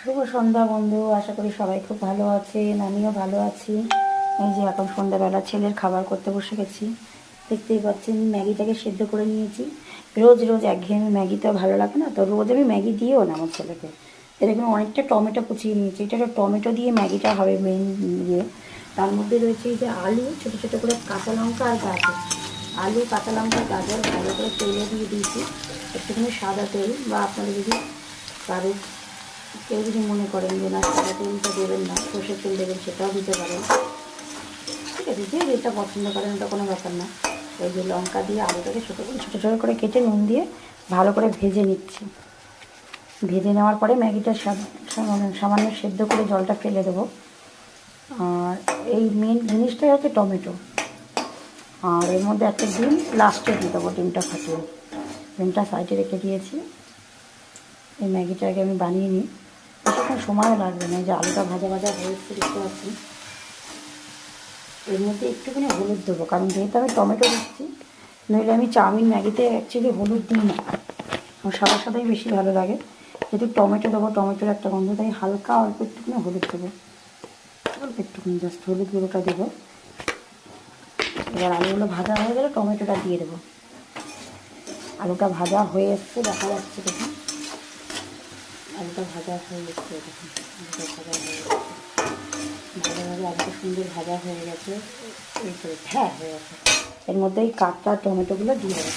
শুভ সন্ধ্যা বন্ধু, আশা করি সবাই খুব ভালো আছেন। আমিও ভালো আছি। এই যে এখন সন্ধ্যাবেলা ছেলের খাবার করতে বসে গেছি। দেখতেই পাচ্ছেন ম্যাগিটাকে সেদ্ধ করে নিয়েছি। রোজ রোজ একঘেয়েমি ম্যাগি তো ভালো লাগে না, তো রোজ আমি ম্যাগি দিয়েও না আমার ছেলেকে। এরকম অনেকটা টমেটো কুচিয়ে নিয়েছি, এটা একটা টমেটো দিয়ে ম্যাগিটা হবে মেন ইয়ে। তার মধ্যে রয়েছে এই যে আলু, ছোটো ছোটো করে কাঁচা লঙ্কা আর গাজর। আলু, কাঁচা লঙ্কা, গাজর ভালো করে তেলে দিয়ে দিয়েছি, একটুখানি সাদা তেল, বা আপনাদের যদি কারো কেউ যদি মনে করেন যে না সাদা তেলটা দেবেন না, সর্ষের তেল দেবেন, সেটাও দিতে পারেন। ঠিক আছে, যে যেটা পছন্দ করেন ওটা কোনো ব্যাপার না। এই যে লঙ্কা দিয়ে আলুটাকে ছোটো করে ছোটো ছোটো করে কেটে নুন দিয়ে ভালো করে ভেজে নিচ্ছি। ভেজে নেওয়ার পরে ম্যাগিটা সামান্য সেদ্ধ করে জলটা ফেলে দেবো। আর এই মেন জিনিসটাই হচ্ছে টমেটো। আর এর মধ্যে একটা ডিম লাস্টে দিয়ে দেবো, ডিমটা ফাটিয়ে। ডিমটা সাইডে রেখে দিয়েছি। এই ম্যাগিটাকে আমি বানিয়ে নিই, বেশিক্ষণ সময়ও লাগবে না। এই যে আলুটা ভাজা ভাজা হয়েছে দেখতে পাচ্ছি। এর মধ্যে একটুখানি হলুদ দেবো, কারণ যেহেতু আমি টমেটো দিচ্ছি, নইলে আমি চাউমিন ম্যাগিতে অ্যাকচুয়ালি হলুদ দিই না, আমার সাদা সাদাই বেশি ভালো লাগে। যেহেতু টমেটো দেবো, টমেটোর একটা গন্ধ, তাই হালকা অল্প একটুখানি হলুদ দেবো, অল্প একটুখানি জাস্ট হলুদ গুঁড়োটা দেবো। এবার আলুগুলো ভাজা হয়ে গেলে টমেটোটা দিয়ে দেবো। আলুটা ভাজা হয়ে এসছে, দেখা যাচ্ছে দেখুন আলুটা ভাজা হয়ে এসছে, দেখুন আলুটা ভাজা হয়ে গেছে ভালোভাবে, আলুটা সুন্দর ভাজা হয়ে গেছে। এই করে হ্যাঁ হয়ে গেছে। এর মধ্যে এই কাঁচা টমেটোগুলো দিয়ে দেবো।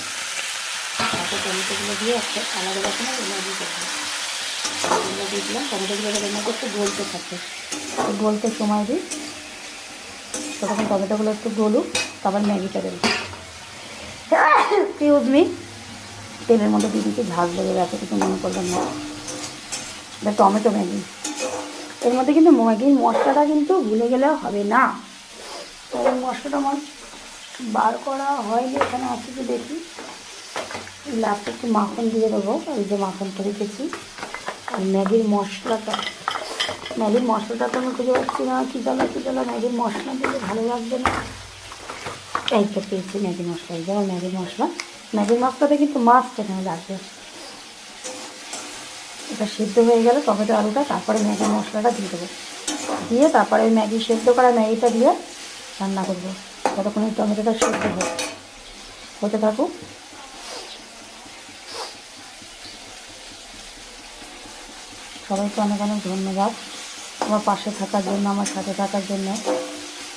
কাঁচা টমেটোগুলো দিয়ে একটা আলাদা রকমের ম্যাগি করবো। টমেটোগুলো দিয়ে দিলাম, টমেটোগুলো এর মধ্যে একটু গলতে থাকে, গলতে সময় দিই, তখন টমেটোগুলো একটু গলুক, তারপর ম্যাগিটা দেবো। এক্সকিউজ মি, তেলের মধ্যে দিয়ে দিচ্ছি, ঝাল লেগে গেছে কিছু মনে করবেন না। এটা টমেটো ম্যাগি। এর মধ্যে কিন্তু ম্যাগির মশলাটা কিন্তু ভুলে গেলেও হবে না। এই মশলাটা আমার বার করা হয়নি, এখানে আছে কি দেখি। লাস্টে একটু মাখন দিয়ে দেবো, এই যে মাখনটা রেখেছি। আর ম্যাগির মশলাটা তো আমি খুঁজে পাচ্ছি না, কী জ্বালা ম্যাগির মশলা দিলে ভালো লাগবে না। এইটা পেয়েছি ম্যাগি মশলা, এই যেমন ম্যাগির মশলাতে কিন্তু মাছ এখানে লাগবে। এটা সিদ্ধ হয়ে গেলে টমেটো আলুটা, তারপরে ম্যাগির মশলাটা দিয়ে দেবো, দিয়ে তারপরে ওই ম্যাগি সেদ্ধ করা ম্যাগিটা দিয়ে রান্না করবো। যতক্ষণ ওই টমেটোটা সেদ্ধ হতে থাকুক। সবাইকে অনেক অনেক ধন্যবাদ আমার পাশে থাকার জন্য, আমার সাথে থাকার জন্য,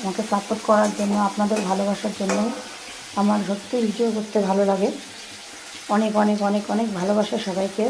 আমাকে সাপোর্ট করার জন্য, আপনাদের ভালোবাসার জন্য। আমার সত্যি ভিডিও করতে ভালো লাগে। অনেক অনেক অনেক অনেক ভালোবাসা সবাইকে।